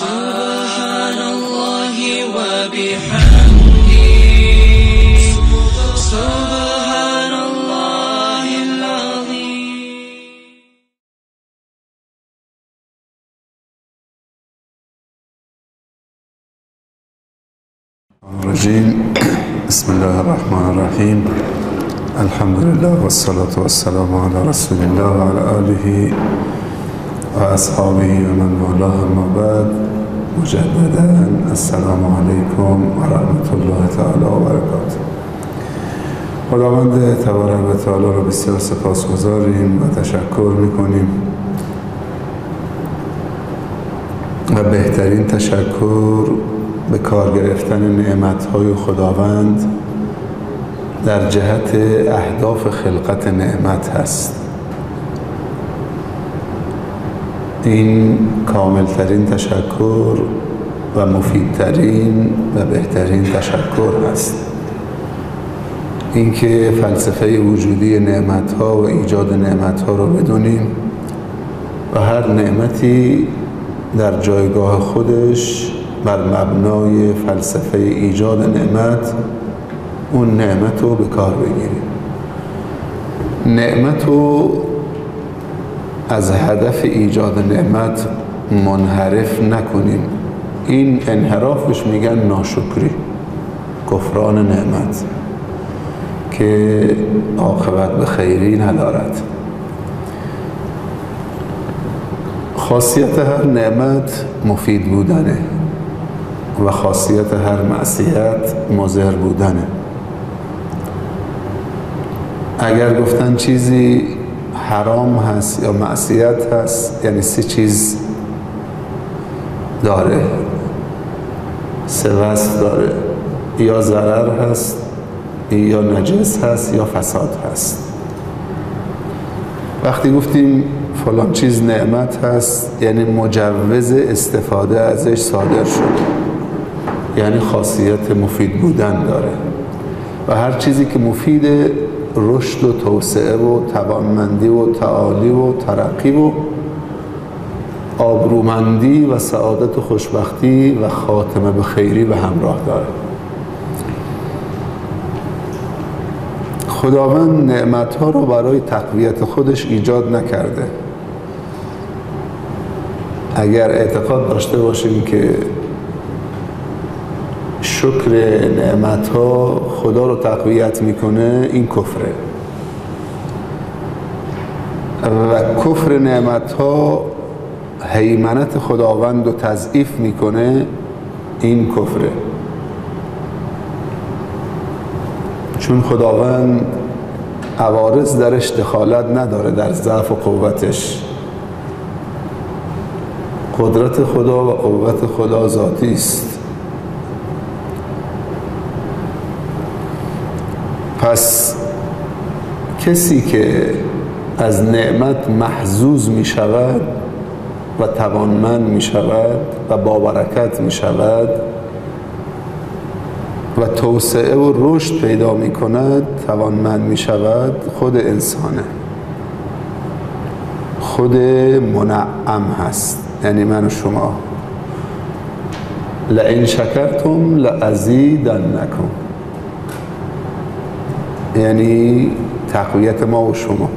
سبحان الله وبحمده سبحان الله العظيم. الرجيم. بسم الله الرحمن الرحيم. الحمد لله والصلاة والسلام على رسول الله وعلى آله وأصحابه ومن والاه، أما بعد. مجددا السلام علیکم و رحمت الله تعالی و برکاته. خداوند تبارک و تعالی را بسیار سپاسگزاریم و تشکر میکنیم و بهترین تشکر به کار گرفتن نعمت‌های خداوند در جهت اهداف خلقت نعمت هست. این کاملترین تشکر و مفیدترین و بهترین تشکر است. اینکه فلسفه وجودی نعمت‌ها و ایجاد نعمت‌ها رو بدونیم و هر نعمتی در جایگاه خودش بر مبنای فلسفه ایجاد نعمت اون نعمت رو به کار بگیریم. نعمت رو از هدف ایجاد نعمت منحرف نکنیم. این انحرافش میگن ناشکری، کفران نعمت که عاقبت به خیری ندارد. خاصیت هر نعمت مفید بودنه و خاصیت هر معصیت مضر بودنه. اگر گفتن چیزی حرام هست یا معصیت هست، یعنی سه چیز داره، سه وصف داره: یا ضرر هست، یا نجس هست، یا فساد هست. وقتی گفتیم فلان چیز نعمت هست، یعنی مجوز استفاده ازش صادر شد، یعنی خاصیت مفید بودن داره. و هر چیزی که مفید رشد و توسعه و توانمندی و تعالی و ترقی و آبرومندی و سعادت و خوشبختی و خاتمه به خیری به همراه داره. خداوند نعمت‌ها رو برای تقویت خودش ایجاد نکرده. اگر اعتقاد داشته باشیم که شکر نعمت‌ها خدا رو تقویت میکنه، این کفره. و کفر نعمت‌ها هیمنت خداوند رو تضعیف میکنه، این کفره. چون خداوند عوارض درش دخالت نداره، در ضعف و قوتش. قدرت خدا و قوت خدا ذاتی است. پس کسی که از نعمت محظوظ می شود و توانمند می شود و بابرکت می شود و توسعه و رشد پیدا می کند، توانمند می شود، خود انسانه، خود منعم هست، یعنی من و شما. لئن شکرتم لازیدنکم، یعنی تقویت ما و شما،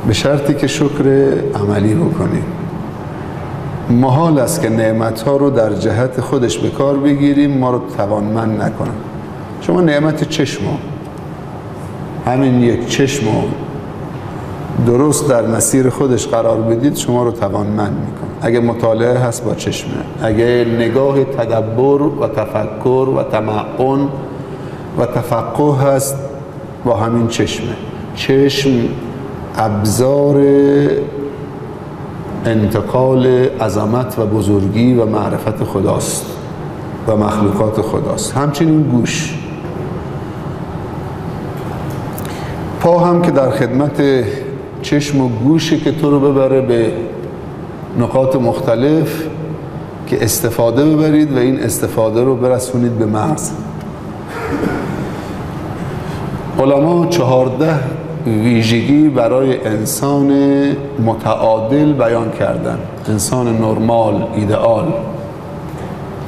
به شرطی که شکر عملی بکنیم. محال است که نعمت‌ها رو در جهت خودش به کار بگیریم ما رو توانمند نکنن. شما نعمت چشم، همین یک چشم درست در مسیر خودش قرار بدید، شما رو توانمند میکنه. اگه مطالعه هست با چشمه، اگه نگاه تدبر و تفکر و تمعن و تفقه هست با همین چشمه. چشم ابزار انتقال عظمت و بزرگی و معرفت خداست و مخلوقات خداست. همچنین گوش، پا هم که در خدمت چشم و گوشه که تو رو ببره به نقاط مختلف که استفاده ببرید و این استفاده رو برسونید به مغز. علما 14 ویژگی برای انسان متعادل بیان کردن. انسان نرمال، ایدئال.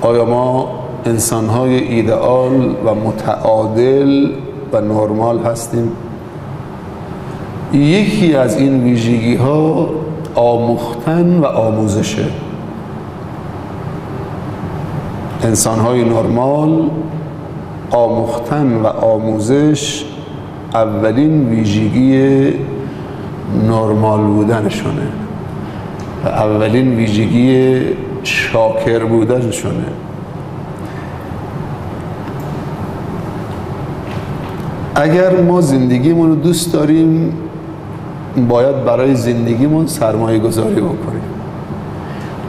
آیا ما انسان‌های ایدئال و متعادل و نرمال هستیم؟ یکی از این ویژگی‌ها آموختن و آموزشه. انسان‌های نرمال، آموختن و آموزش اولین ویژگی نرمال بودنشونه و اولین ویژگی شاکر بودنشونه. اگر ما زندگیمون رو دوست داریم باید برای زندگیمون سرمایه گذاری بکنیم.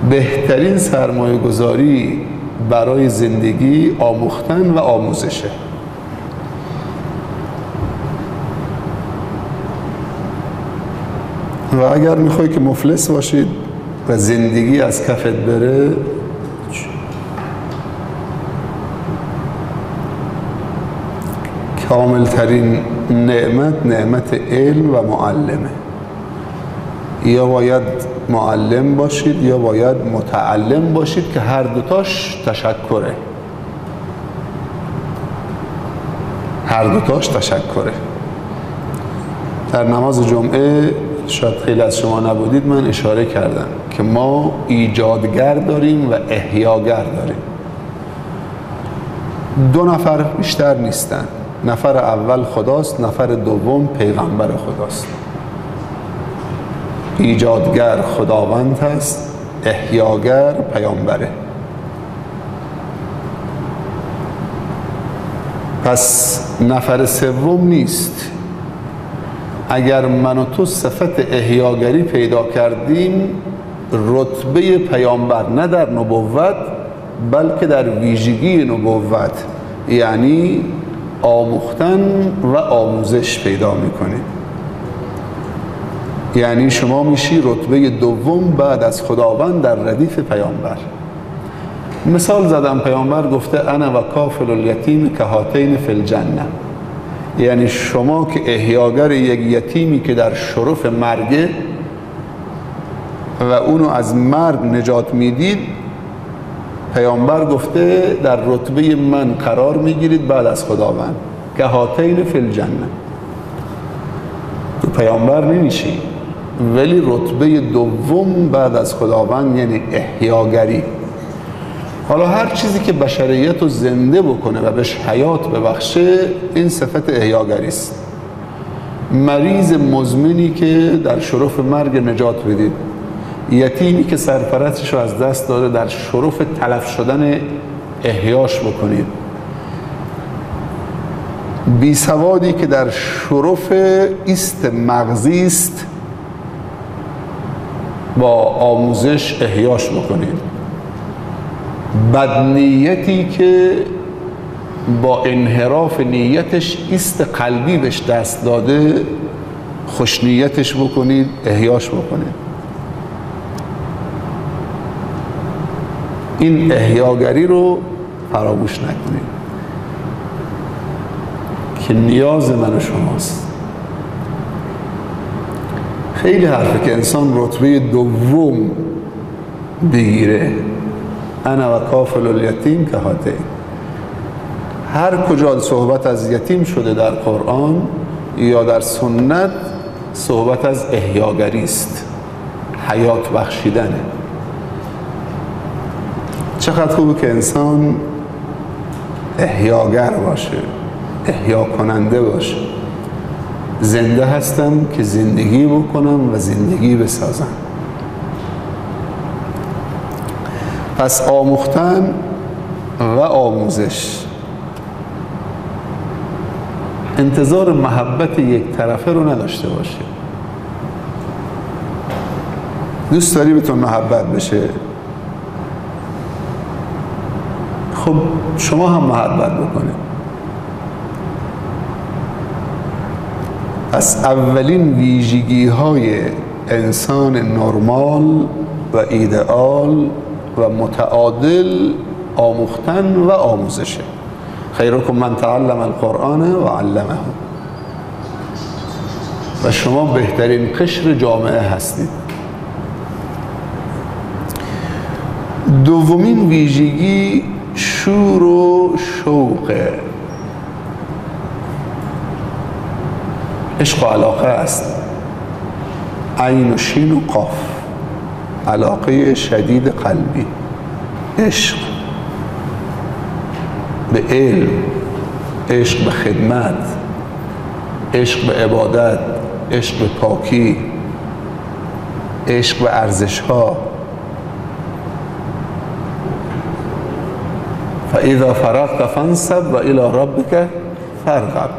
بهترین سرمایه گذاری برای زندگی آموختن و آموزشه. و اگر میخوای که مفلس باشید و زندگی از کفت بره، کاملترین نعمت علم و معلمه. یا باید معلم باشید یا باید متعلم باشید که هر دوتاش تشکره. هر دوتاش تشکره. در نماز جمعه شاید خیلی از شما نبودید، من اشاره کردم که ما ایجادگر داریم و احیاگر داریم. دو نفر بیشتر نیستن. نفر اول خداست، نفر دوم پیغمبر خداست. ایجادگر خداوند هست، احیاگر پیامبره. پس نفر سوم نیست. اگر من و تو صفت احیاگری پیدا کردیم، رتبه پیامبر نه در نبوت بلکه در ویژگی نبوت، یعنی آموختن و آموزش پیدا میکنیم. یعنی شما میشی رتبه دوم بعد از خداوند در ردیف پیامبر. مثال زدم، پیامبر گفته انا و کافل الیتیم کهاتین فی الجنه. یعنی شما که احیاگر یک یتیمی که در شرف مرگه و اونو از مرگ نجات میدید، پیامبر گفته در رتبه من قرار میگیرید بعد از خداوند، کهاتین فی الجنه. تو پیامبر نمیشی ولی رتبه دوم بعد از خداوند یعنی احیاگری. حالا هر چیزی که بشریت رو زنده بکنه و بهش حیات ببخشه این صفت احیاگری است. مریض مزمنی که در شرف مرگ نجات بدید، یتیمی که سرپرستش رو از دست داده در شرف تلف شدن احیاش بکنید، بی سوادی که در شرف ایست مغزی است با آموزش احیاش بکنید، بدنیتی که با انحراف نیتش ایست قلبی بهش دست داده خوشنیتش بکنید، احیاش بکنید. این احیاگری رو فراموش نکنید که نیاز من و شماست. خیلی حرفه که انسان رتبه دوم بگیره، انا و کافل الیتیم کهاتین. هر کجا صحبت از یتیم شده در قرآن یا در سنت، صحبت از احیاگری است، حیات بخشیدنه. چقدر خوبه که انسان احیاگر باشه، احیا کننده باشه. زنده هستم که زندگی بکنم و زندگی بسازم. پس آموختن و آموزش. انتظار محبت یک طرفه رو نداشته باشه. دوست داری بهتون محبت بشه، خب شما هم محبت بکنید. پس اولین ویژگی های انسان نرمال و ایدئال و متعادل آموختن و آموزشه. خیرکم من تعلم القرآن و علمه. و شما بهترین قشر جامعه هستید. دومین ویژگی شور و شوقه، عشق و علاقه است. عین و شین و قاف، علاقه شدید قلبی، عشق به علم، عشق به خدمت، عشق به عبادت، عشق به پاکی، عشق به ارزش ها. فاذا فرغت فانصب و الی ربک فارغب.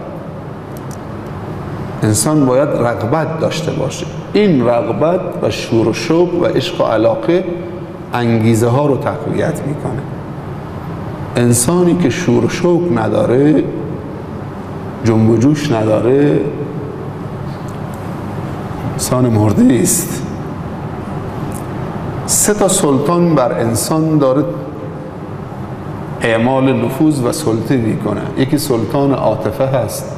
انسان باید رغبت داشته باشه. این رغبت و شور و شوق و عشق و علاقه انگیزه ها رو تقویت میکنه. انسانی که شور و شوق نداره، جنب و جوش نداره، انسان مرده است. 3 سلطان بر انسان داره اعمال نفوذ و سلطه میکنه. یکی سلطان عاطفه هست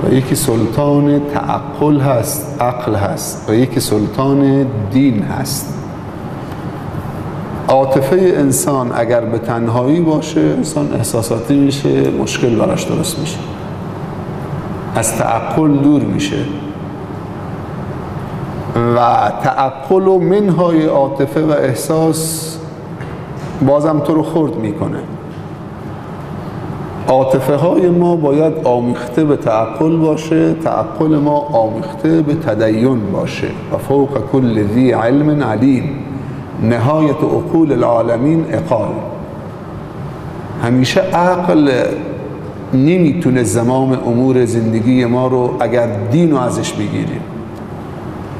و یکی سلطان تعقل هست، عقل هست، و یکی سلطان دین هست. عاطفه انسان اگر به تنهایی باشه، انسان احساساتی میشه، مشکل براش درست میشه، از تعقل دور میشه و تعقل و منهای عاطفه و احساس بازم تو رو خرد میکنه. عاطفه های ما باید آمیخته به تعقل باشه، تعقل ما آمیخته به تدین باشه. و فوق کل ذی علم علیم، نهایت عقول العالمین عقال. همیشه عقل نمیتونه زمام امور زندگی ما رو اگر دین رو ازش بگیریم.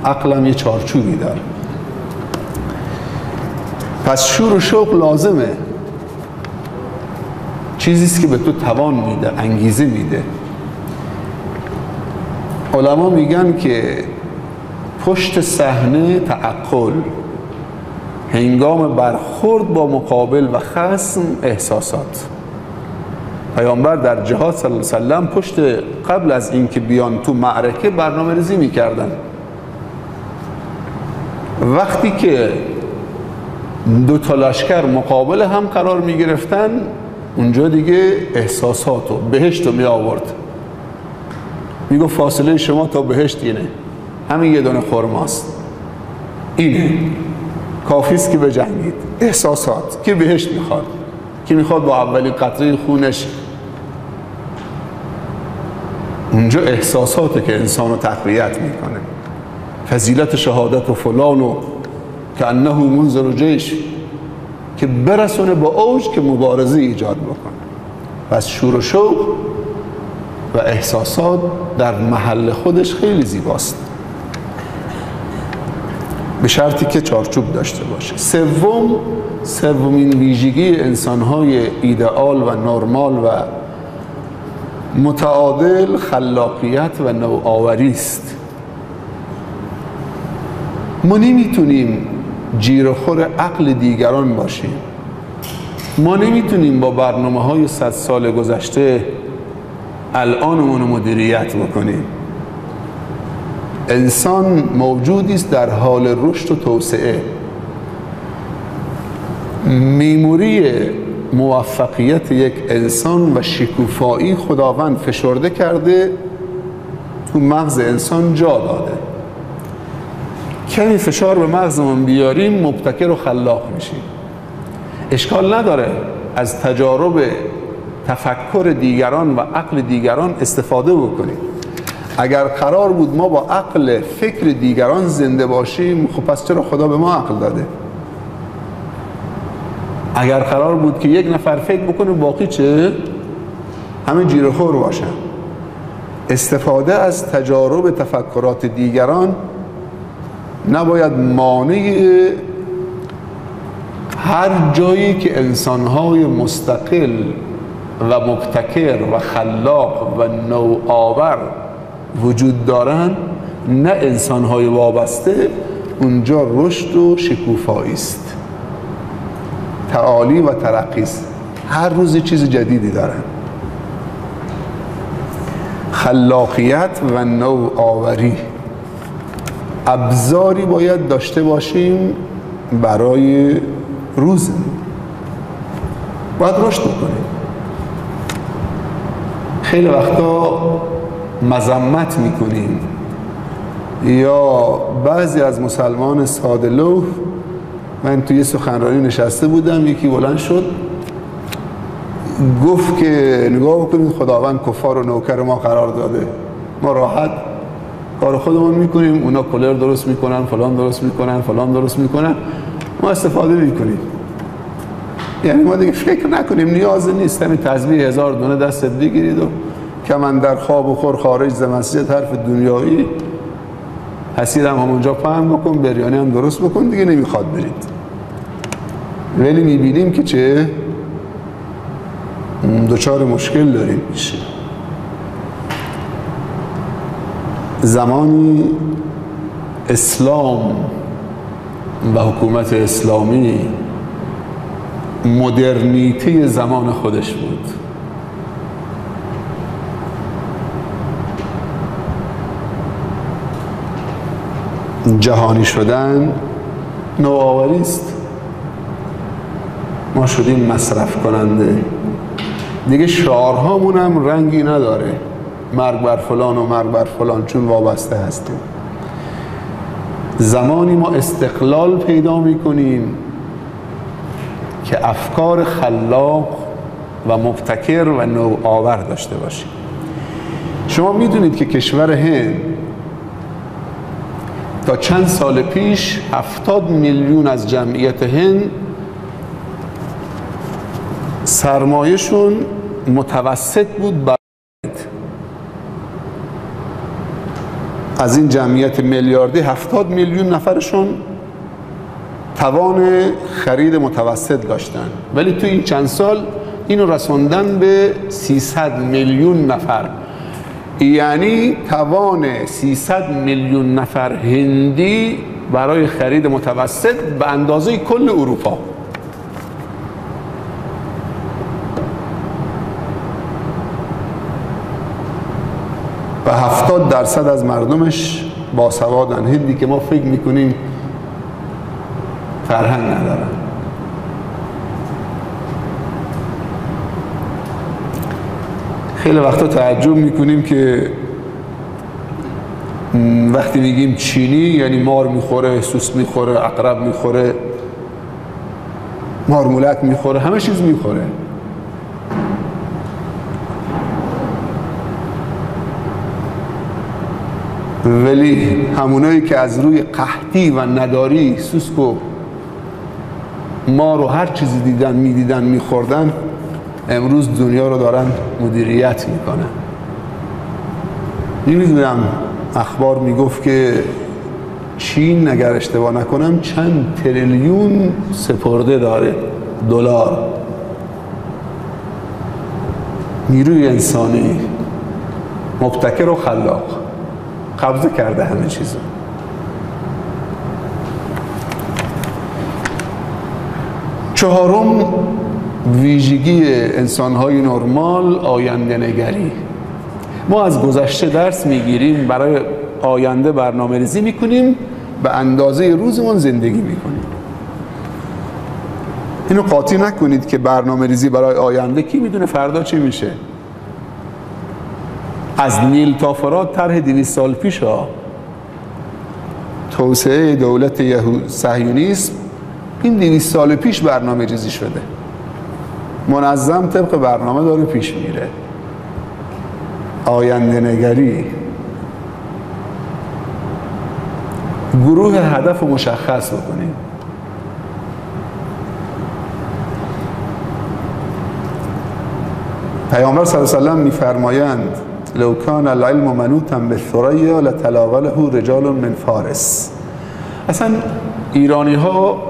عقل هم یه چارچوبی داره. پس شور و شوق لازمه، چیزیست که به تو توان میده، انگیزه میده. علما میگن که پشت صحنه تعقل، هنگام برخورد با مقابل و خصم احساسات. پیامبر در جهاد صلی الله علیه وسلم پشت، قبل از اینکه بیان تو معرکه برنامه ریزی میکردن. وقتی که 2 تا لشکر مقابل هم قرار میگرفتن، اونجا دیگه احساسات و بهشت رو می آورد. میگو فاصله شما تا بهشت اینه، همین یه دونه خرماست، اینه کافیست که بجنگید. احساسات که بهشت میخواد، که میخواد با اولین قطره خونش. اونجا احساساته که انسان رو تقویت میکنه. فضیلت شهادت و فلان و که انه منذر جیش، که برسونه با اوج که مبارزه ایجاد بکنه. پس شور و شوق و احساسات در محل خودش خیلی زیباست، به شرطی که چارچوب داشته باشه. سومین ویژگی انسان‌های ایدئال و نرمال و متعادل خلاقیت و نوآوری است. ما نمیتونیم جیره‌خور عقل دیگران باشیم. ما نمیتونیم با برنامه‌های 100 سال گذشته الانمون رو مدیریت بکنیم. انسان موجودی است در حال رشد و توسعه. میموری موفقیت یک انسان و شکوفایی خداوند فشرده کرده، تو مغز انسان جا داده. کمی فشار به مغزمون بیاریم، مبتکر و خلاق میشیم. اشکال نداره از تجارب تفکر دیگران و عقل دیگران استفاده بکنیم. اگر قرار بود ما با عقل فکر دیگران زنده باشیم، خب پس چرا خدا به ما عقل داده؟ اگر قرار بود که یک نفر فکر بکنه باقی چه؟ همه جیره‌خور باشن. استفاده از تجارب تفکرات دیگران نباید مانع هر جایی که انسان‌های مستقل و مبتکر و خلاق و نوآور وجود دارند، نه انسان‌های وابسته، اونجا رشد و شکوفایی است، تعالی و ترقی است. هر روز چیز جدیدی دارن. خلاقیت و نوآوری ابزاری باید داشته باشیم برای روز. باید رشد بکنیم. خیلی وقتا مذمت میکنیم یا بعضی از مسلمان ساده لوح، من توی سخنرانی نشسته بودم، یکی بلند شد گفت که نگاه بکنید خداوند کفار و نوکر ما قرار داده، ما راحت کار خودمون میکنیم، اونا کولر درست میکنن، فلان درست میکنن، فلان درست میکنن، ما استفاده میکنیم. یعنی ما دیگه فکر نکنیم، نیاز نیست همین تسبیح 1000 دونه دستت بگیرید و کمن در خواب و خور خارج ز مسجد حرف دنیایی، حسیر هم همونجا پهن بکن، بریانی هم درست بکن، دیگه نمیخواد برید. ولی میبینیم که چه دچار مشکل داریم میشه. زمانی اسلام و حکومت اسلامی مدرنیته زمان خودش بود. جهانی شدن نوآوری است. ما شدیم مصرف کننده، دیگه شعارهامون هم رنگی نداره، مرگ بر فلان و مرگ بر فلان، چون وابسته هستیم. زمانی ما استقلال پیدا میکنیم که افکار خلاق و مبتکر و نوآور داشته باشیم. شما میدونید که کشور هند تا چند سال پیش 70 میلیون از جمعیت هند سرمایه‌شون متوسط بود بر از این جمعیت میلیاردی 70 میلیون نفرشون توان خرید متوسط داشتن، ولی تو این چند سال اینو رسوندن به 300 میلیون نفر. یعنی توان 300 میلیون نفر هندی برای خرید متوسط به اندازه کل اروپا. و 70% از مردمش باسوادن، هندی که ما فکر میکنیم فرهنگ ندارن. خیلی وقتا تعجب میکنیم که وقتی میگیم چینی یعنی مار میخوره، سوس میخوره، عقرب میخوره، مارمولک میخوره، همه چیز میخوره. ولی همونایی که از روی قحطی و نداری سوسک و مار و هر چیزی دیدن میدیدن میخوردن، امروز دنیا رو دارن مدیریت میکنن. نمیدونم اخبار میگفت که چین اگر اشتباه نکنم چند تریلیون سپرده داره دلار. نیروی انسانی مبتکر و خلاق قبضه کرده همه چیزو. چهارم ویژگی انسان‌های نرمال آینده نگری. ما از گذشته درس میگیریم، برای آینده برنامه ریزی میکنیم، به اندازه روزمون زندگی میکنیم. اینو قاطی نکنید که برنامه ریزی برای آینده، کی میدونه فردا چی میشه. از نیل تا فرات طرح 200 سال پیش توسعه دولت صهیونیسم این 200 سال پیش برنامه ریزی شده، منظم طبق برنامه داره پیش میره. آینده نگری، گروه هدف مشخص بکنیم. پیامبر صلی الله علیه و آله میفرمایند لو کان العلم منوطا بالثریا لتناوله رجال من فارس. اصلا ایرانی ها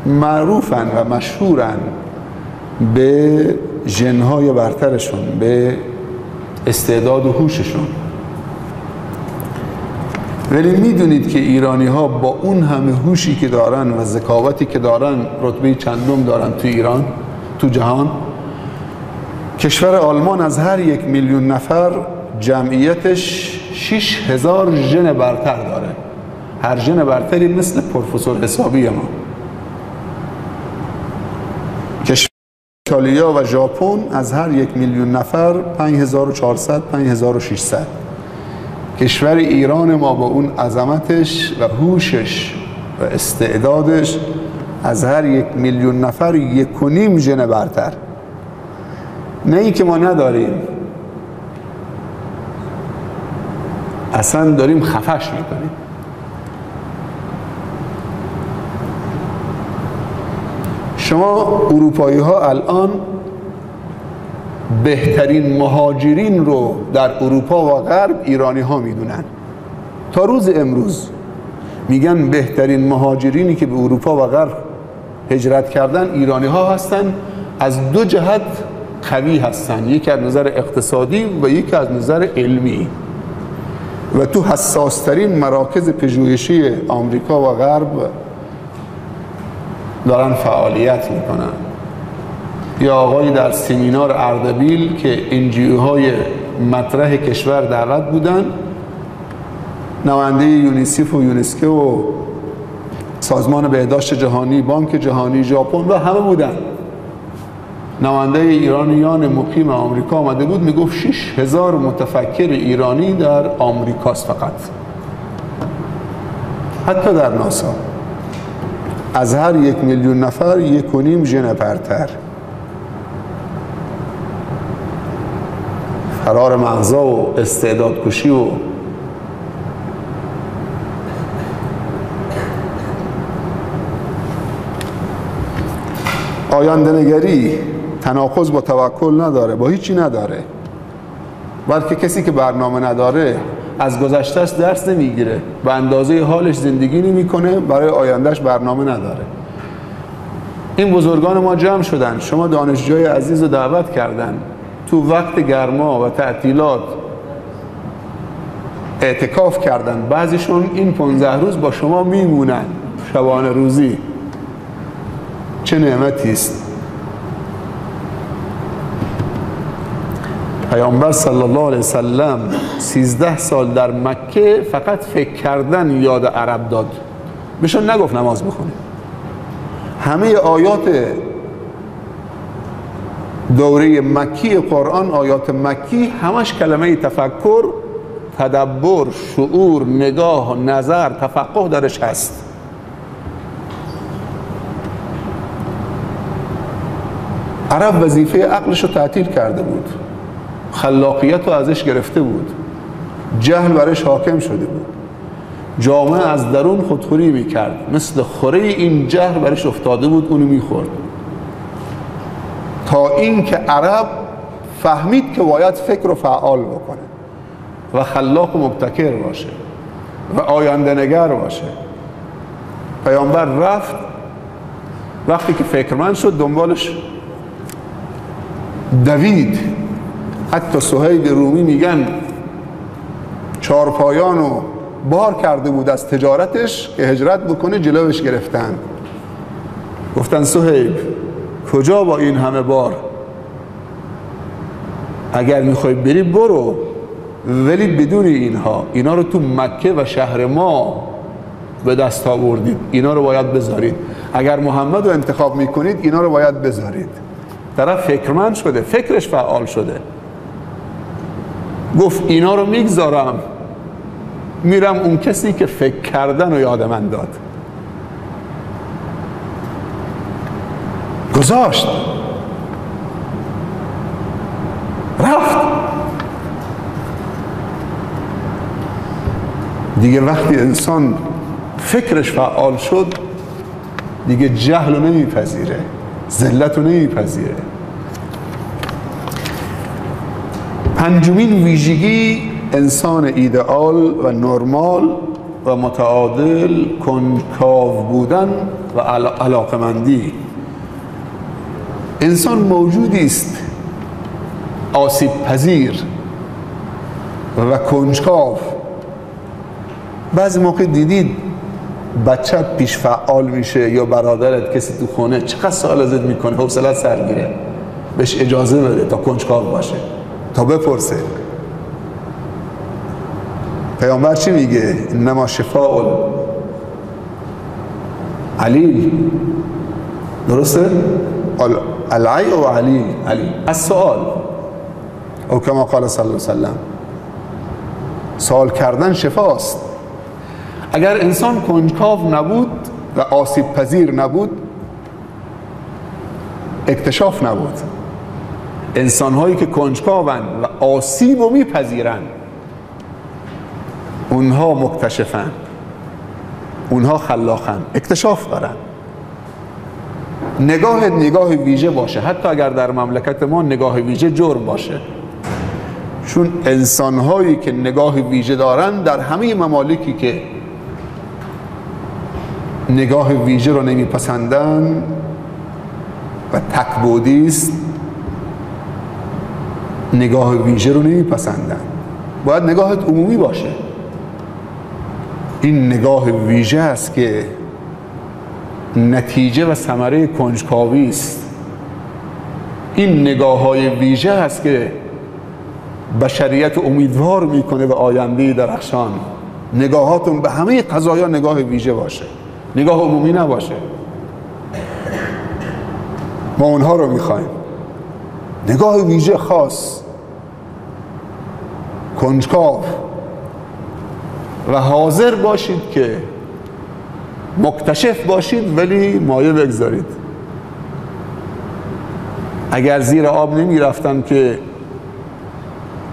معروفن و مشهورن به ژن‌های برترشون، به استعداد و هوششون. ولی میدونید که ایرانی ها با اون همه هوشی که دارن و ذکاوتی که دارن رتبه چندم دارن تو ایران، تو جهان. کشور آلمان از هر 1 میلیون نفر جمعیتش 6000 ژن برتر داره. هر ژن برتری مثل پروفسور حسابی ما. کشور ایتالیا و ژاپن از هر 1 میلیون نفر 5400 5600. کشور ایران ما با اون عظمتش و هوشش و استعدادش از هر 1 میلیون نفر 1.5 ژن برتر. نه ای که ما نداریم، اصلا داریم خفش میکنیم. شما اروپایی ها الان بهترین مهاجرین رو در اروپا و غرب ایرانی ها میدونن. تا روز امروز میگن بهترین مهاجرینی که به اروپا و غرب هجرت کردن ایرانی ها هستن. از دو جهت قوی هستن، یکی از نظر اقتصادی و یکی از نظر علمی، و تو حساسترین مراکز پژوهشی آمریکا و غرب دارن فعالیت میکنن. یا آقایی در سمینار اردبیل که NGO-های مطرح کشور دعوت بودن، نماینده یونیسف و یونسکو و سازمان بهداشت جهانی، بانک جهانی، ژاپن و همه بودن. نماینده ایرانیان مقیم آمریکا آمده بود، میگفت 6000 متفکر ایرانی در آمریکاست فقط. حتی در ناسا از هر 1 میلیون نفر 1.5 ژن برتر. فرار مغزا و استعداد کشی و آینده نگری تناقض با توکل نداره، با هیچی نداره. بلکه کسی که برنامه نداره از گذشتهش درس نمیگیره، به اندازه حالش زندگی نمیکنه، برای آیندهش برنامه نداره. این بزرگان ما جمع شدن، شما دانشجوی عزیز رو دعوت کردن، تو وقت گرما و تعطیلات اعتکاف کردن. بعضیشون این 15 روز با شما میمونن شبانه روزی. چه نعمتی است. پیامبر صلی الله علیه وسلم 13 سال در مکه فقط فکر کردن یاد عرب داد، بهشون نگفت نماز بخونید. همه آیات دوره مکی قرآن، آیات مکی، همش کلمه تفکر، تدبر، شعور، نگاه، نظر، تفقه درش هست. عرب وظیفه عقلش رو تعطیل کرده بود، خلاقیت رو ازش گرفته بود، جهل برش حاکم شده بود، جامعه از درون خودخوری میکرد، مثل خوره این جهل برش افتاده بود، اونو میخورد. تا این که عرب فهمید که باید فکر رو فعال بکنه و خلاق و مبتکر باشه و آینده نگر باشه. پیامبر رفت، وقتی که فکرمند شد دنبالش دوید. حتی صهیب رومی میگن چارپایانو بار کرده بود از تجارتش که هجرت بکنه، جلوش گرفتن، گفتن صهیب کجا با این همه بار؟ اگر میخوای بری برو، ولی بدون اینا رو تو مکه و شهر ما به دست آوردید، اینا رو باید بذارید. اگر محمد رو انتخاب میکنید اینا رو باید بذارید. طرف فکرمند شده، فکرش فعال شده، گفت اینا رو میگذارم، میرم اون کسی که فکر کردن رو یاد من داد. گذاشت، رفت. دیگه وقتی انسان فکرش فعال شد، دیگه جهل رو نمیپذیره، ذلت رو نمیپذیره. پنجمین ویژگی انسان ایدئال و نرمال و متعادل، کنجکاو بودن و علاقمندی. انسان موجودی است آسیب پذیر و کنجکاو. بعضی موقع دیدید بچت پیش فعال میشه یا برادرت، کسی تو خونه چقدر سوال ازت میکنه، حوصله‌ات سر میره، بهش اجازه بده تا کنجکاو باشه، تا بپرسه. پیامبر چی میگه؟ انما شفاء العلیل، درسته؟ العیع و علیل، السؤال او کما قال صلی الله علیه وسلم، سوال کردن شفاست. اگر انسان کنجکاو نبود و آسیب پذیر نبود، اکتشاف نبود. انسان هایی که کنجکاوند و آسیب رو میپذیرند، اونها مکتشفن، اونها خلاقن، اکتشاف دارن. نگاه ویژه باشه، حتی اگر در مملکت ما نگاه ویژه جرم باشه، چون انسان هایی که نگاه ویژه دارن در همه ممالکی که نگاه ویژه رو نمیپسندن و تکبودی است، نگاه ویژه رو نمیپسندن. باید نگاهت عمومی باشه. این نگاه ویژه است که نتیجه و ثمره کنجکاوی است. این نگاه های ویژه است که بشریت امیدوار میکنه به آینده درخشان. نگاهاتون به همه قضایا نگاه ویژه باشه، نگاه عمومی نباشه. ما اونها رو میخوایم. نگاه ویژه خاص، کنجکاو و حاضر باشید که مکتشف باشید ولی مایه بگذارید. اگر زیر آب نمی رفتن که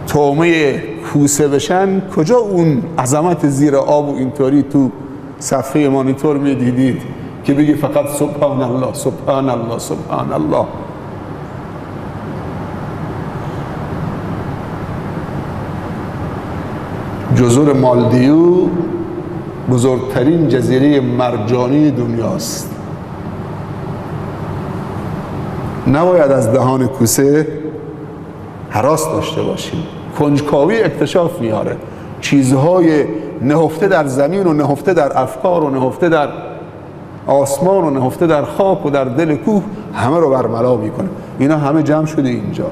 طعمه کوسه بشن، کجا اون عظمت زیر آب و اینطوری تو صفحه مانیتور می دیدید که بگی فقط سبحان الله سبحان الله سبحان الله. جزر مالدیو بزرگترین جزیره مرجانی دنیاست. نباید از دهان کوسه هراس داشته باشیم. کنجکاوی اکتشاف میاره. چیزهای نهفته در زمین و نهفته در افکار و نهفته در آسمان و نهفته در خاک و در دل کوه همه رو برملا میکنه. اینا همه جمع شده اینجا.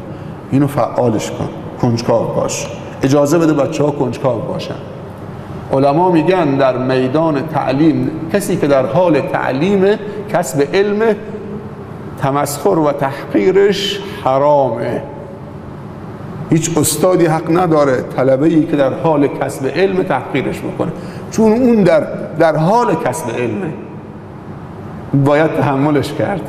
اینو فعالش کن. کنجکاو باش. اجازه بده بچه ها کنجکاو باشن. علما میگن در میدان تعلیم کسی که در حال تعلیم کسب علم، تمسخر و تحقیرش حرامه. هیچ استادی حق نداره طلبه‌ای که در حال کسب علم تحقیرش بکنه، چون اون در حال کسب علمه، باید تحملش کرد.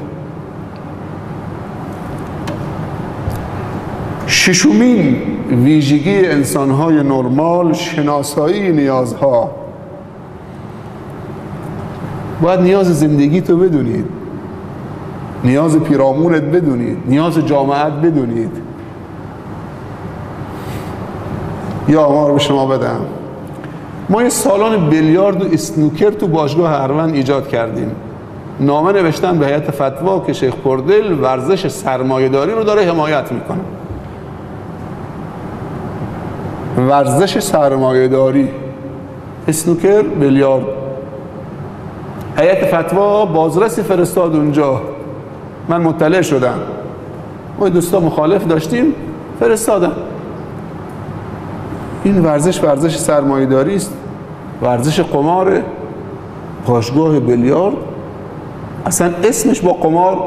ششمین ویژگی انسان‌های نرمال، شناسایی نیازها. باید نیاز زندگی تو بدونید، نیاز پیرامونت بدونید، نیاز جامعت بدونید. یا آمار به شما بدم، ما یه سالن بیلیارد و اسنوکر تو باشگاه اروند ایجاد کردیم. نامه نوشتن به هیئت فتوا که شیخ پردل ورزش سرمایه‌داری رو داره حمایت میکنه. ورزش سرمایه‌داری، اسنوکر، بیلیارد. هیئت فتوا بازرسی فرستاد اونجا، من مطلع شدم. ما دوستا مخالف داشتیم، فرستادن. این ورزش سرمایه‌داری است، ورزش قمار. باشگاه بیلیارد اصلا اسمش با قمار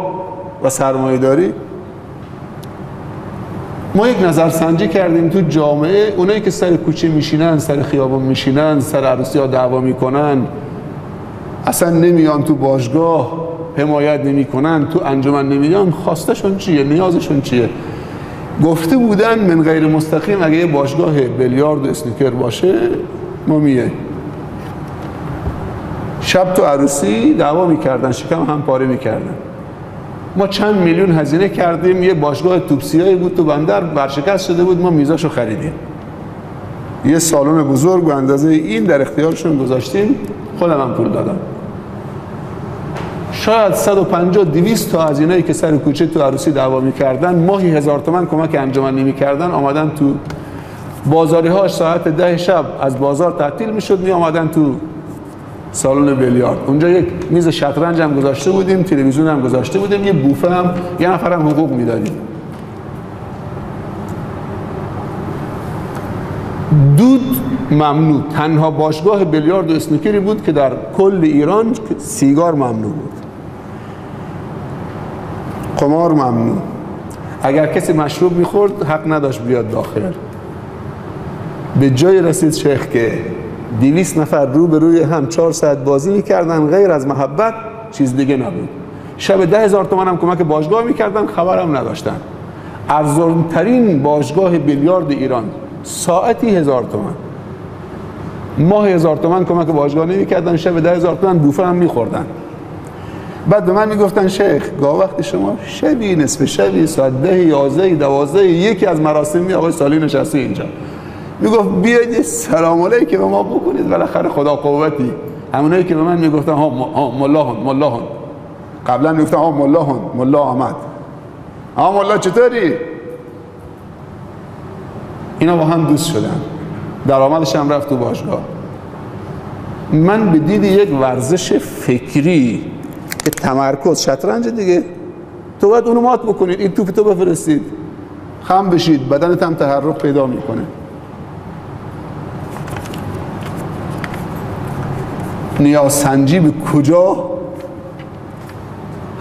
و سرمایه‌داری. ما یک نظرسنجی کردیم تو جامعه، اونایی که سر کوچه میشینن، سر خیابان میشینن، سر عروسی ها دعوا میکنن، اصلا نمیان تو باشگاه، حمایت نمیکنن، تو انجمن نمیان، خواستشون چیه؟ نیازشون چیه؟ گفته بودن من غیر مستقیم اگه یه باشگاه بیلیارد و اسنوکر باشه ما میه. شب تو عروسی دعوا میکردن، شکم هم پاره میکردن. ما چند میلیون هزینه کردیم، یه باشگاه توپسیایی بود تو بندر، برشکست شده بود، ما میزاشو خریدیم. یه سالن بزرگ به اندازه این در اختیارشون گذاشتیم، خودم هم پول دادم. شاید 150-200 تا از اینایی که سر کوچه تو عروسی دعوا میکردن، ماهی 1000 تومان کمک انجمن نمیکردن، آمدن تو بازاری هاش ساعت 10 شب از بازار تعطیل میشد، می آمدن تو سالن بیلیارد. اونجا یک میز شطرنج هم گذاشته بودیم، تلویزیون هم گذاشته بودیم، یه بوفه هم، یه نفر هم حقوق میدادیم. دود ممنوع. تنها باشگاه بیلیارد و اسنوکری بود که در کل ایران سیگار ممنوع بود، قمار ممنوع. اگر کسی مشروب میخورد حق نداشت بیاد داخل. به جای رسید شیخ که 200 نفر رو به روی هم 4 ساعت بازی میکردن، غیر از محبت چیز دیگه نبود. شب 10,000 تومان هم کمک باشگاه میکردن، خبرم نداشتن. ارزانترین باشگاه بیلیارد ایران ساعتی 1000 تومان، ماه 1000 تومان کمک باشگاه نمیکردن، شب 10,000 تومان بوفه هم میخوردن. بعد به من میگفتن شیخ گاه وقت شما شبی نصف شبی ساعت 10 11 12 یکی از مراسمی آقای سالی نشسته اینجا، میگفت بیاید سلام علیکم به ما بکنید، بالاخره خدا قوتی. همونایی که به من میگفتن ها ملاهن قبلا میگفتن ها ملا آمد، ها ملا چطوری، اینا با هم دوست شدن، درآمدش هم رفت تو باشگاه. من به دید یک ورزش فکری که تمرکز، شطرنج دیگه، تو باید اونو مات بکنید، این توپ تو بفرستید، خم بشید، بدنت هم تحرک پیدا میکنه. نیاز سنجی به کجا؟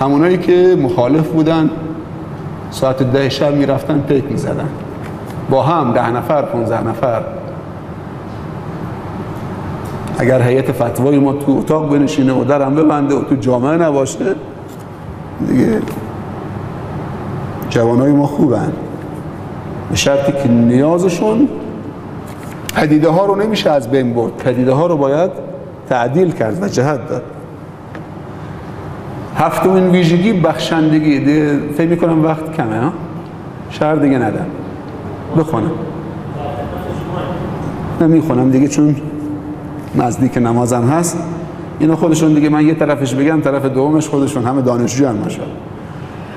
همونایی که مخالف بودن ساعت 10 شب میرفتن پیک میزدن با هم 10 نفر 15 نفر. اگر هیئت فتوای ما تو اتاق بنشینه و درم ببنده و تو جامعه نباشه دیگه، جوانای ما خوبن، به شرطی که نیازشون، پدیده ها رو نمیشه از بین برد، پدیده ها رو باید تعدیل کرد و جهت داد. هفتمین ویژگی بخشندگی. فکر میکنم وقت کمه ها، شهر دیگه ندم بخونم، نمیخونم دیگه چون نزدیک نمازم هست. اینا خودشون دیگه من یه طرفش بگم طرف دومش خودشون همه دانشجو هم باشه.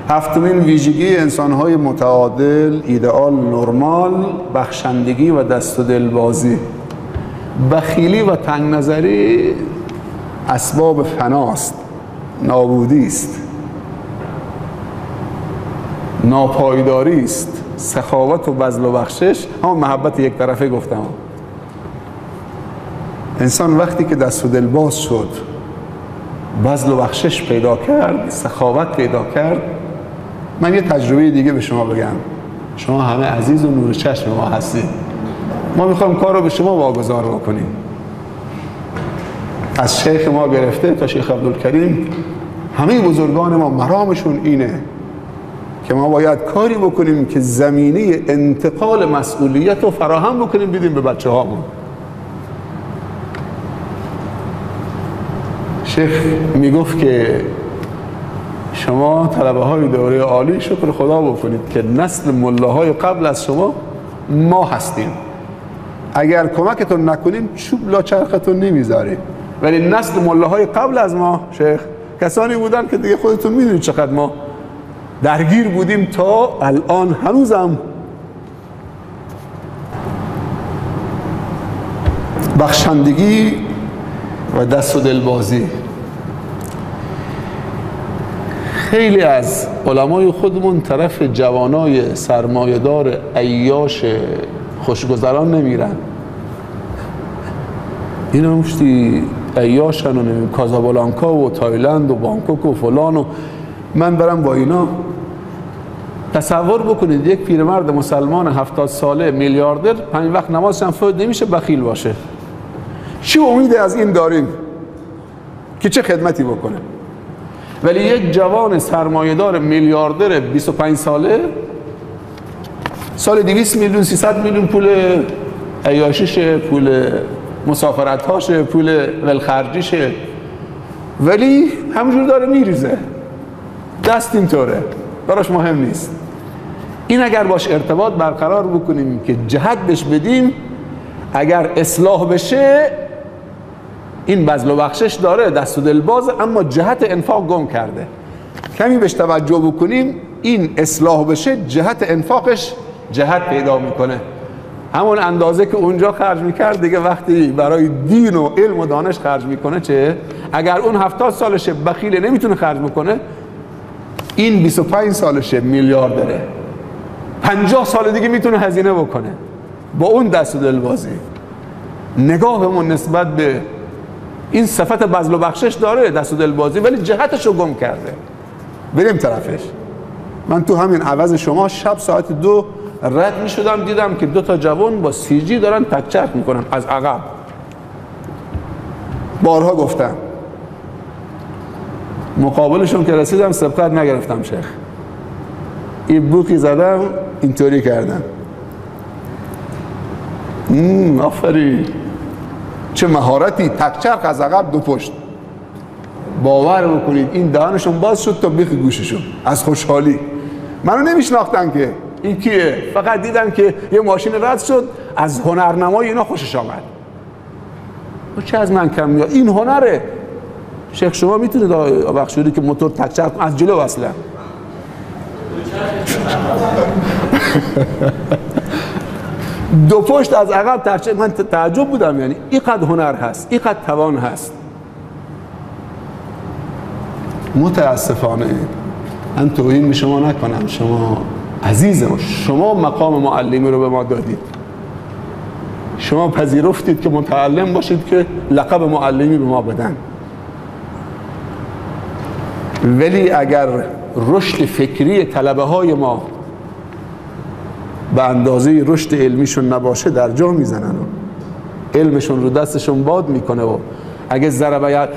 هفتمین ویژگی انسان‌های متعادل، ایدئال، نرمال، بخشندگی و دست و دل بازی. بخیلی و تنگ نظری اسباب فناست، نابودی است، ناپایداری است. سخاوت و بذل و بخشش، همون محبت یک طرفه گفتم. انسان وقتی که دست و دل باز شد، بذل و بخشش پیدا کرد، سخاوت پیدا کرد. من یه تجربه دیگه به شما بگم، شما همه عزیز و نور چشم ما هستید، ما میخوایم کار رو به شما واگذار بکنیم. از شیخ ما گرفته تا شیخ عبدالکریم، همه بزرگان ما مرامشون اینه که ما باید کاری بکنیم که زمینه انتقال مسئولیت رو فراهم بکنیم بدیم به بچه هامون. شیخ میگفت که شما طلبه های دوره عالی شکر خدا بکنید که نسل ملاهای قبل از شما ما هستیم. اگر کمکتون نکنیم چوب لا چرختون نمیذاریم. ولی نسل ملاهای قبل از ما شیخ کسانی بودن که دیگه خودتون میدونید چقدر ما درگیر بودیم تا الان هنوزم. بخشندگی و دست و دلبازی. خیلی از علمای خودمون طرف جوانای سرمایه‌دار عیاش خوشگذران نمیرن. اینا مشتی عیاشن و کازابلانکا و تایلند و بانکوک و فلان و من برم با اینا. تصور بکنید یک پیرمرد مسلمان 70 ساله میلیاردر 5 وقت نمازش هم فوت نمیشه بخیل باشه. چه امیدی از این داریم که چه خدمتی بکنه؟ ولی یک جوان سرمایه‌دار میلیاردر 25 ساله سال 200 میلیون 300 میلیون پول عیاشیشه، پول مسافرت‌هاشه، پول ولخرجیشه، ولی همونجور داره میریزه، دست اینطوره، براش مهم نیست. این اگر باش ارتباط برقرار بکنیم که جهت بهش بدیم، اگر اصلاح بشه این بذل و بخشش داره، دست و دل باز، اما جهت انفاق گم کرده. کمی بهش توجه بکنیم این اصلاح بشه، جهت انفاقش جهت پیدا میکنه. همون اندازه که اونجا خرج میکرد دیگه وقتی برای دین و علم و دانش خرج میکنه چه؟ اگر اون 70 سالشه بخیله نمیتونه خرج بکنه، این 25 سالشه میلیاردره، 50 سال دیگه میتونه هزینه بکنه با اون دست و دل بازی. نگاهمون نسبت به این صفت بذل و بخشش داره، دست و دل بازی، ولی جهتش رو گم کرده. بریم طرفش. من تو همین عوض شما شب ساعت 2 رد می شدم، دیدم که 2 تا جوان با CG دارن تکچرک میکنن از عقب. بارها گفتم، مقابلشون که رسیدم سبقت نگرفتم شیخ، این بوکی زدم اینطوری کردم. آفرین، چه مهارتی، تکچرک از عقب 2 پشت. باور بکنید این دهانشون باز شد تا بیخ گوششون از خوشحالی. منو نمیشناختن که این کیه، فقط دیدن که یه ماشین رد شد، از هنرنمای اینا خوشش آمد. چه از من کم میاد، این هنره. شیخ شما میتونید بخشوری که موتور تکچرک از جلو اصلا دو پشت از عقب تکچرک. من تعجب بودم، یعنی اینقدر هنر هست، اینقدر توان هست. متاسفانه من توهین به شما نکنم، شما عزیزم، شما مقام معلمی رو به ما دادید، شما پذیرفتید که متعلم باشید که لقب معلمی به ما بدن. ولی اگر رشد فکری طلبه های ما به اندازه رشد علمیشون نباشه در جا میزنن و علمشون رو دستشون باد میکنه و اگه ضرب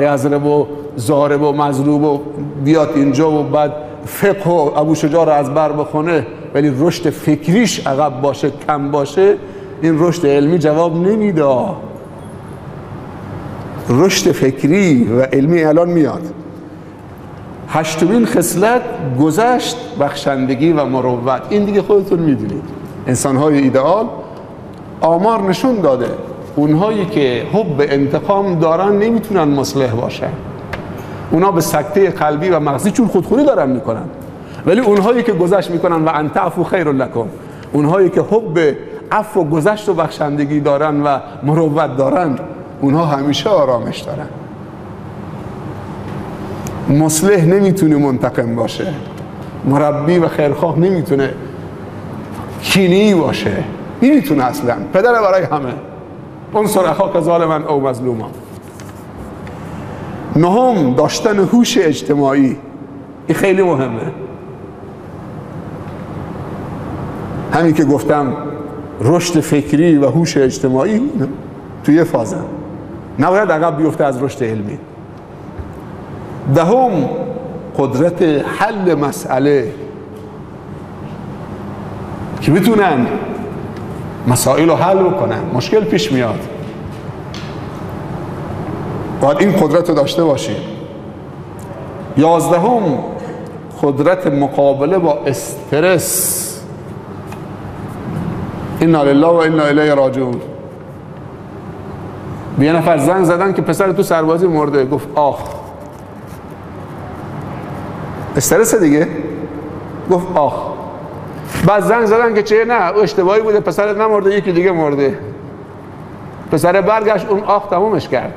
یضرب و ضارب و مضروب و بیاد اینجا و بعد فقه و ابو شجاع رو از بر بخونه ولی رشد فکریش عقب باشه، کم باشه، این رشد علمی جواب نمیده. رشد فکری و علمی الان میاد. 8مین خصلت گذشت، بخشندگی و مروت. این دیگه خودتون میدونید. انسان‌های ایدئال آمار نشون داده اونهایی که حب انتقام دارن نمیتونن مصلح باشن. اونا به سکته قلبی و مغزی چون خودخوری دارن میکنن. ولی اونهایی که گذشت میکنن و ان تعفو خیر لکم، اونهایی که حب عفو و گذشت و بخشندگی دارن و مروت دارن، اونها همیشه آرامش دارن. مصلح نمیتونه منتقم باشه، مربی و خیرخواه نمیتونه کینی باشه، نمیتونه اصلا. پدر برای همه، انصر اخاک ظالما او مظلوما. 9 داشتن هوش اجتماعی. این خیلی مهمه. همین که گفتم رشد فکری و هوش اجتماعی توی فازه، نباید عقب بیفته از رشد علمی. 10 قدرت حل مسئله، که بتونن مسائل رو حل بکنن. مشکل پیش میاد، باید این قدرت رو داشته باشیم. 11 قدرت مقابله با استرس. انا لله و انا الیه راجعون. به یه نفر زنگ زدن که پسر تو سربازی مرده، گفت آخ. استرس دیگه، گفت آخ. بعد زنگ زدن که چه، نه اشتباهی بوده، پسرت نمرده، یکی دیگه مرده. پسر برگشت، اون آخ تمومش کرد.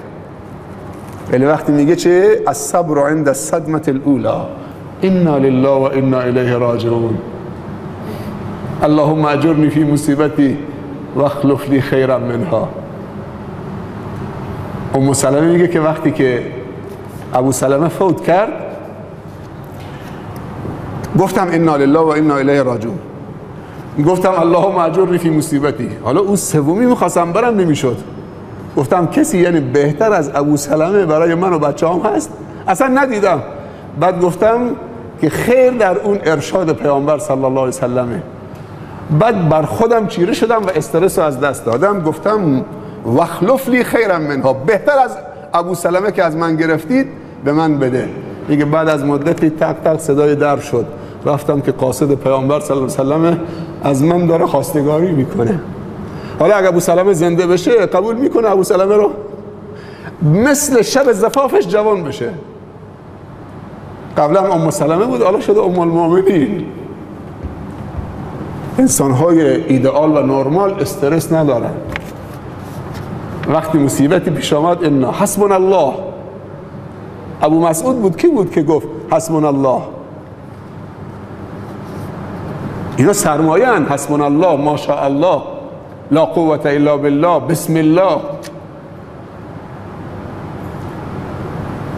ولی وقتی میگه چه، الصبر عند الصدمة الاولى، انا لله و انا الیه راجعون، اللهم اجرنی فی مصیبتی و اخلف لی خیرا منها. ام سلمه میگه که وقتی که ابو سلمه فوت کرد، گفتم انا لله و انا الیه راجعون، گفتم اللهم اجرنی فی مصیبتی. حالا اون سومی میخواستم برم، نمیشد. گفتم کسی یعنی بهتر از ابو سلمه برای من و بچه‌هام هست؟ اصلا ندیدم. بعد گفتم که خیر در اون ارشاد پیامبر صلی الله علیه و سلمه. بعد بر خودم چیره شدم و استرس رو از دست دادم. گفتم واخلف لی خیرا منها، بهتر از ابو سلمه که از من گرفتید به من بده. دیگه بعد از مدتی تق تق صدای در شد. رفتم که قاصد پیامبر صلی الله علیه و سلم از من داره خواستگاری میکنه. حالا اگه ابو سلمه زنده بشه قبول میکنه ابو سلمه رو؟ مثل شب زفافش جوان بشه. قبلا ام سلمه بود، حالا شده ام المؤمنین. انسان‌های ایدئال و نرمال استرس ندارن. وقتی مصیبتی پیش آمد، انا حسبنا الله. ابو مسعود بود، کی بود که گفت حسبنا الله؟ اینا سرمایه‌اند. حسبنا الله، ماشاءالله. لا قوة الا بالله، بسم الله.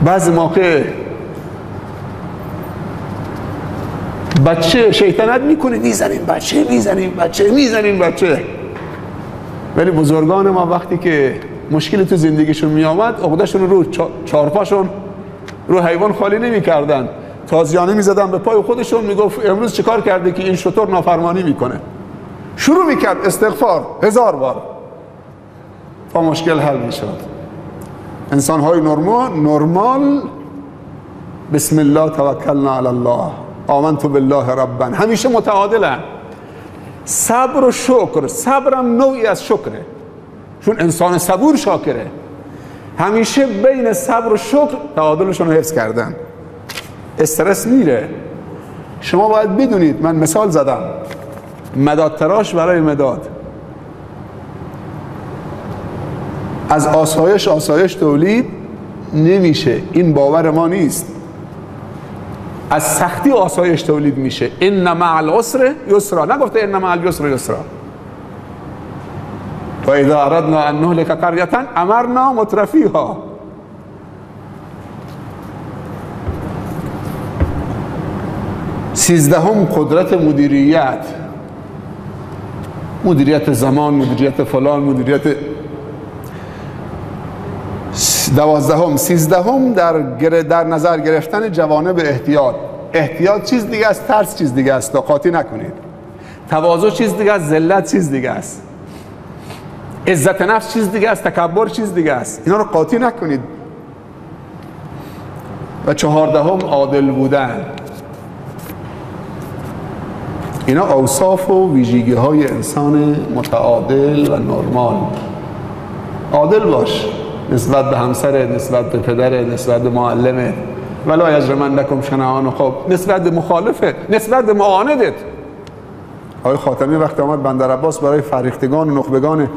بعضی موقع بچه شیطنت میکنه، میزنیم بچه. ولی بزرگان ما وقتی که مشکل تو زندگیشون میامد، عقدهشون رو چارپاشون رو حیوان خالی نمیکردن، تازیانه میزدن به پای خودشون، میگفت امروز چیکار کرده که این شتر نافرمانی میکنه، شروع میکرد استغفار 1000 بار تا مشکل حل میشد. انسان های نرمال بسم الله توکلنا علی الله آمنت بالله ربا، همیشه متعادلن. صبر و شکر، صبرم نوعی از شکره، چون انسان صبور شاکره. همیشه بین صبر و شکر تعادلشون رو حفظ کردن. استرس میره. شما باید بدونید، من مثال زدم، مداد تراش برای مداد. از آسایش تولید نمیشه، این باور ما نیست. از سختی آسایش تولید میشه. ان مع العسر یسرا، نگفته ان مع العسر یسرا. و اذا اردنا ان نهلك قرية امرنا مترفيها. سیزدهم قدرت مدیریت زمان، مدیریت فلان، مدیریت. سیزدهم در نظر گرفتن جوانب احتیاط چیز دیگه است، ترس چیز دیگه است، قاطی نکنید. تواضع چیز دیگه است، ذلت چیز دیگه است. عزت نفس چیز دیگه است، تکبر چیز دیگه است. اینا رو قاطی نکنید. و 14 عادل بودن. اینا اوصاف و ویژگی های انسان متعادل و نرمال. عادل باش نسبت به همسرت، نسبت به پدرت، نسبت به معلمت. ولا یجرمنکم شنآن قوم، نسبت به مخالفت، نسبت به معاندت. آقای خاتمی وقتی آمد بندر عباس برای فریختگان و نخبگان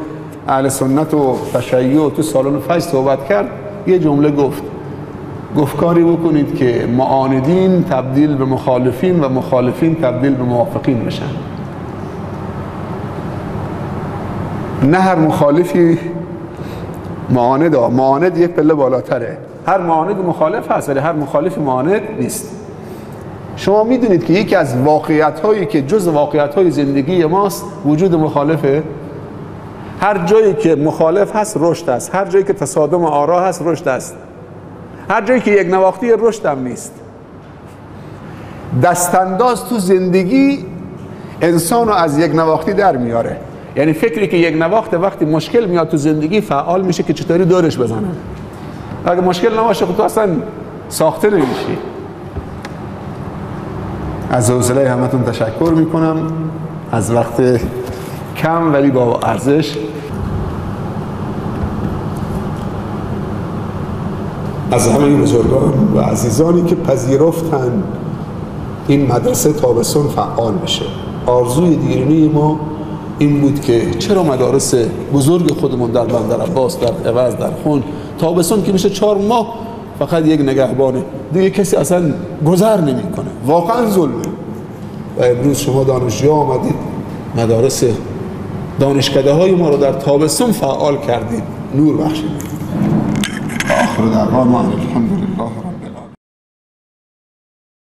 اهل سنت و تشیع تو سالن فجر صحبت کرد، یه جمله گفت کاری بکنید که معاندین تبدیل به مخالفین و مخالفین تبدیل به موافقین بشن. نه هر مخالفی معاند یک پله بالاتره. هر معاند مخالف هست ولی هر مخالف معاند نیست. شما میدونید که یکی از واقعیت‌هایی که جز واقعیت‌های زندگی ماست وجود مخالفه. هر جایی که مخالف هست رشد است، هر جایی که تصادم آرا هست رشد است، هر جایی که یک نواختی رشد هم نیست. دستانداز تو زندگی انسانو از یک نواختی در میاره. یعنی فکری که یک نواخت وقتی مشکل میاد تو زندگی فعال میشه که چطوری دورش بزنه. اگه مشکل نباشه تو اصلا ساخته نمیشی. از حوصله همتون تشکر میکنم، از وقت کم ولی با ارزش. از همه بزرگان و عزیزانی که پذیرفتن این مدرسه تابستون فعال بشه. آرزوی دیرینه ما این بود که چرا مدارس بزرگ خودمون در بندر عباس، در عوض، در خون، تابستون که میشه 4 ماه فقط یک نگهبانه، دیگه کسی اصلا گذر نمیکنه. واقعا ظلمه. و امروز شما دانشجو آمدید مدارس دانشکده های ما رو در تابستون فعال کردید، نور بخشید. آخر دعوانا الحمدلله.